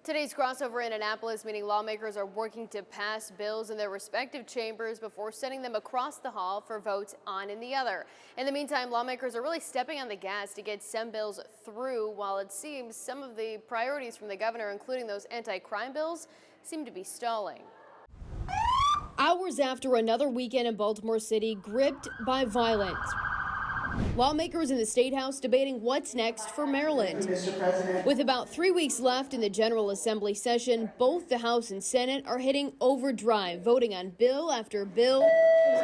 Today's crossover in Annapolis, meaning lawmakers are working to pass bills in their respective chambers before sending them across the hall for votes on in the other. In the meantime, lawmakers are really stepping on the gas to get some bills through, while it seems some of the priorities from the governor, including those anti-crime bills, seem to be stalling. Hours after another weekend in Baltimore City gripped by violence, lawmakers in the State House debating what's next for Maryland. With about 3 weeks left in the General Assembly session, both the House and Senate are hitting overdrive, voting on bill after bill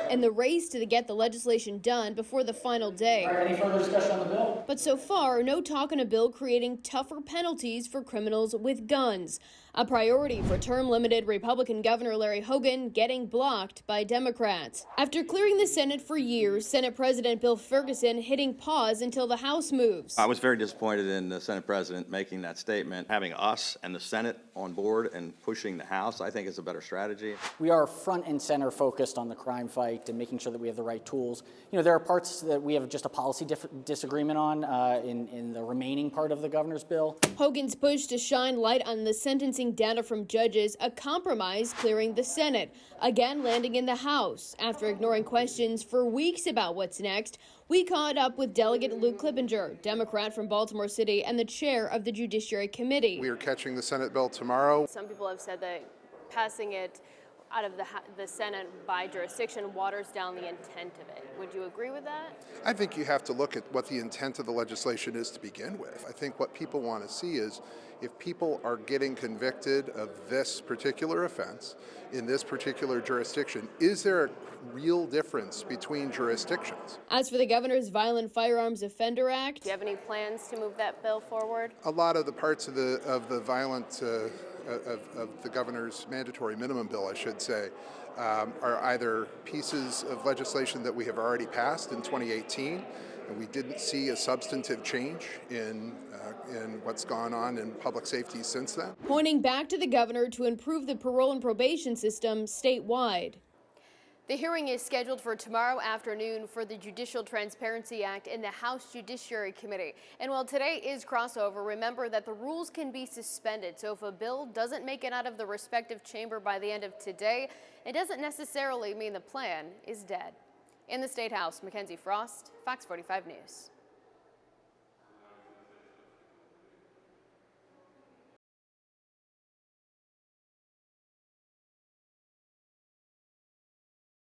in the race to get the legislation done before the final day. Any further discussion on the bill? But so far, no talk on a bill creating tougher penalties for criminals with guns. A priority for term-limited Republican Governor Larry Hogan getting blocked by Democrats. After clearing the Senate for years, Senate President Bill Ferguson hitting pause until the House moves. I was very disappointed in the Senate President making that statement. Having us and the Senate on board and pushing the House, I think, is a better strategy. We are front and center focused on the crime fight and making sure that we have the right tools. You know, there are parts that we have just a policy disagreement on in the remaining part of the governor's bill. Hogan's push to shine light on the sentencing data from judges, a compromise clearing the Senate, again landing in the House. After ignoring questions for weeks about what's next, we caught up with Delegate Luke Clippinger, Democrat from Baltimore City and the chair of the Judiciary Committee. We are catching the Senate bill tomorrow. Some people have said that passing it out of the Senate by jurisdiction waters down the intent of it. Would you agree with that? I think you have to look at what the intent of the legislation is to begin with. I think what people want to see is if people are getting convicted of this particular offense in this particular jurisdiction, is there a real difference between jurisdictions? As for the governor's Violent Firearms Offender Act, do you have any plans to move that bill forward? A lot of the parts of the violent of the governor's mandatory minimum bill, I should say, are either pieces of legislation that we have already passed in 2018, and we didn't see a substantive change in what's gone on in public safety since then. Pointing back to the governor to improve the parole and probation system statewide. The hearing is scheduled for tomorrow afternoon for the Judicial Transparency Act in the House Judiciary Committee. And while today is crossover, remember that the rules can be suspended. So if a bill doesn't make it out of the respective chamber by the end of today, it doesn't necessarily mean the plan is dead. In the State House, Mackenzie Frost, Fox 45 News.